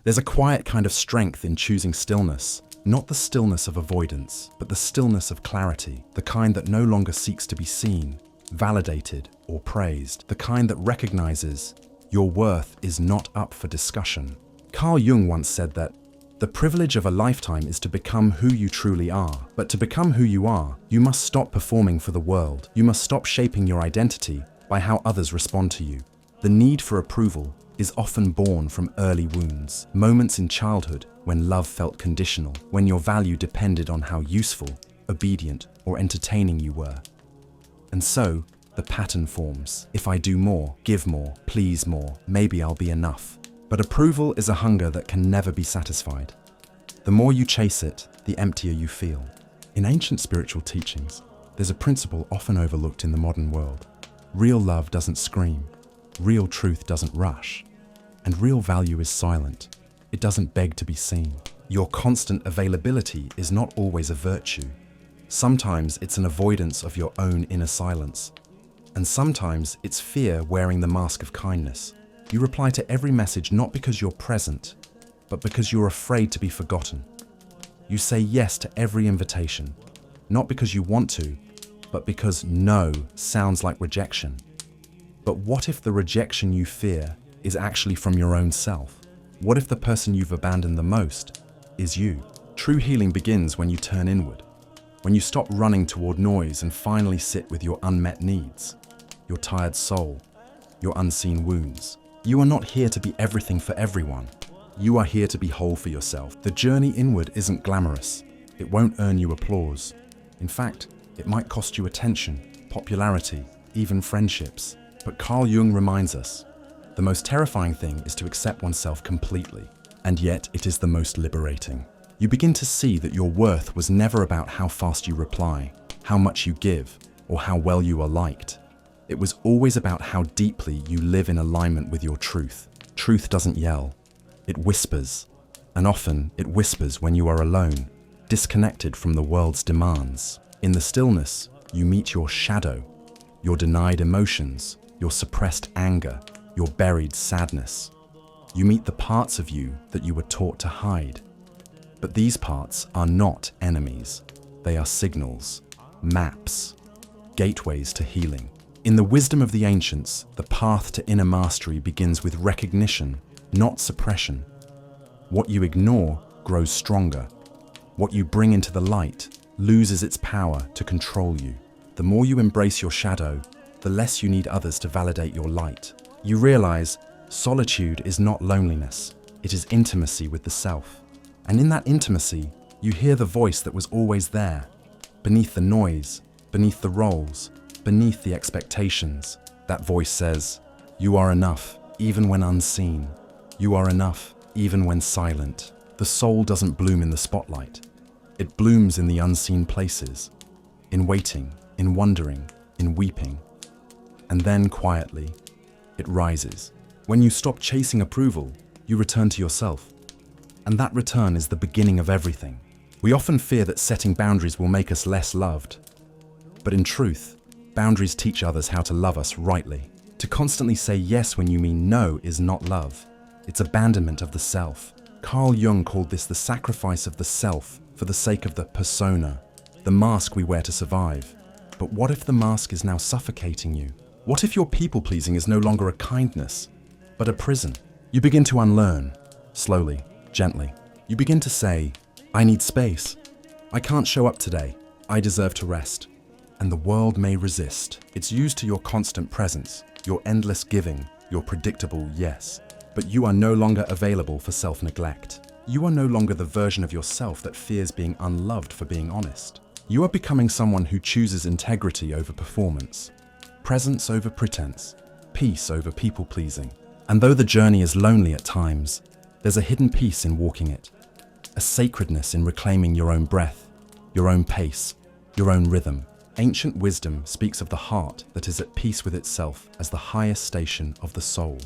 There's a quiet kind of strength in choosing stillness, not the stillness of avoidance, but the stillness of clarity, the kind that no longer seeks to be seen, validated, or praised, the kind that recognizes your worth is not up for discussion. Carl Jung once said that the privilege of a lifetime is to become who you truly are. But to become who you are, you must stop performing for the world. You must stop shaping your identity by how others respond to you. The need for approval is often born from early wounds, moments in childhood when love felt conditional, when your value depended on how useful, obedient, or entertaining you were. And so, the pattern forms. If I do more, give more, please more, maybe I'll be enough. But approval is a hunger that can never be satisfied. The more you chase it, the emptier you feel. In ancient spiritual teachings, there's a principle often overlooked in the modern world. Real love doesn't scream. Real truth doesn't rush. And real value is silent. It doesn't beg to be seen. Your constant availability is not always a virtue. Sometimes it's an avoidance of your own inner silence. And sometimes it's fear wearing the mask of kindness. You reply to every message not because you're present, but because you're afraid to be forgotten. You say yes to every invitation, not because you want to, but because no sounds like rejection. But what if the rejection you fear is actually from your own self? What if the person you've abandoned the most is you? True healing begins when you turn inward, when you stop running toward noise and finally sit with your unmet needs, your tired soul, your unseen wounds. You are not here to be everything for everyone. You are here to be whole for yourself. The journey inward isn't glamorous. It won't earn you applause. In fact, it might cost you attention, popularity, even friendships. But Carl Jung reminds us, the most terrifying thing is to accept oneself completely, and yet it is the most liberating. You begin to see that your worth was never about how fast you reply, how much you give, or how well you are liked. It was always about how deeply you live in alignment with your truth. Truth doesn't yell, it whispers, and often it whispers when you are alone, disconnected from the world's demands. In the stillness, you meet your shadow, your denied emotions, your suppressed anger, your buried sadness. You meet the parts of you that you were taught to hide. But these parts are not enemies. They are signals, maps, gateways to healing. In the wisdom of the ancients, the path to inner mastery begins with recognition, not suppression. What you ignore grows stronger. What you bring into the light loses its power to control you. The more you embrace your shadow, the less you need others to validate your light. You realize solitude is not loneliness, it is intimacy with the self. And in that intimacy, you hear the voice that was always there, beneath the noise, beneath the roles, beneath the expectations. That voice says, "You are enough, even when unseen. You are enough, even when silent." The soul doesn't bloom in the spotlight. It blooms in the unseen places, in waiting, in wondering, in weeping. And then quietly, it rises. When you stop chasing approval, you return to yourself. And that return is the beginning of everything. We often fear that setting boundaries will make us less loved. But in truth, boundaries teach others how to love us rightly. To constantly say yes when you mean no is not love. It's abandonment of the self. Carl Jung called this the sacrifice of the self for the sake of the persona, the mask we wear to survive. But what if the mask is now suffocating you? What if your people-pleasing is no longer a kindness, but a prison? You begin to unlearn, slowly, gently. You begin to say, "I need space. I can't show up today. I deserve to rest." And the world may resist. It's used to your constant presence, your endless giving, your predictable yes. But you are no longer available for self-neglect. You are no longer the version of yourself that fears being unloved for being honest. You are becoming someone who chooses integrity over performance, presence over pretense, peace over people-pleasing. And though the journey is lonely at times, there's a hidden peace in walking it, a sacredness in reclaiming your own breath, your own pace, your own rhythm. Ancient wisdom speaks of the heart that is at peace with itself as the highest station of the soul.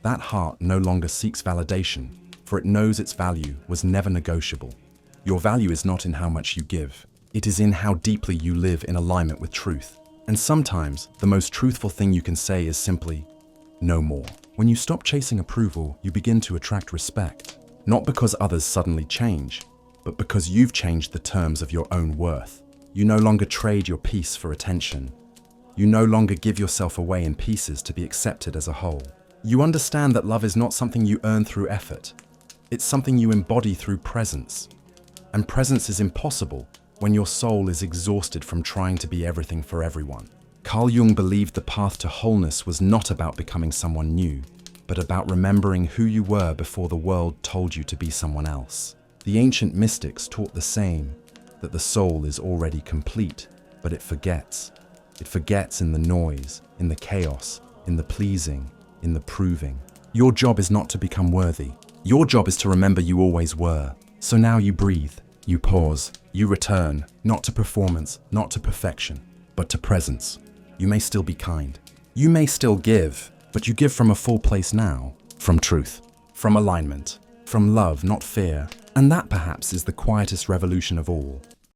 That heart no longer seeks validation, for it knows its value was never negotiable. Your value is not in how much you give. It is in how deeply you live in alignment with truth. And sometimes, the most truthful thing you can say is simply, "No more." When you stop chasing approval, you begin to attract respect. Not because others suddenly change, but because you've changed the terms of your own worth. You no longer trade your peace for attention. You no longer give yourself away in pieces to be accepted as a whole. You understand that love is not something you earn through effort. It's something you embody through presence. And presence is impossible when your soul is exhausted from trying to be everything for everyone. Carl Jung believed the path to wholeness was not about becoming someone new, but about remembering who you were before the world told you to be someone else. The ancient mystics taught the same, that the soul is already complete, but it forgets. It forgets in the noise, in the chaos, in the pleasing, in the proving. Your job is not to become worthy. Your job is to remember you always were. So now you breathe, you pause, you return, not to performance, not to perfection, but to presence. You may still be kind. You may still give, but you give from a full place now, from truth, from alignment, from love, not fear. And that perhaps is the quietest revolution of all.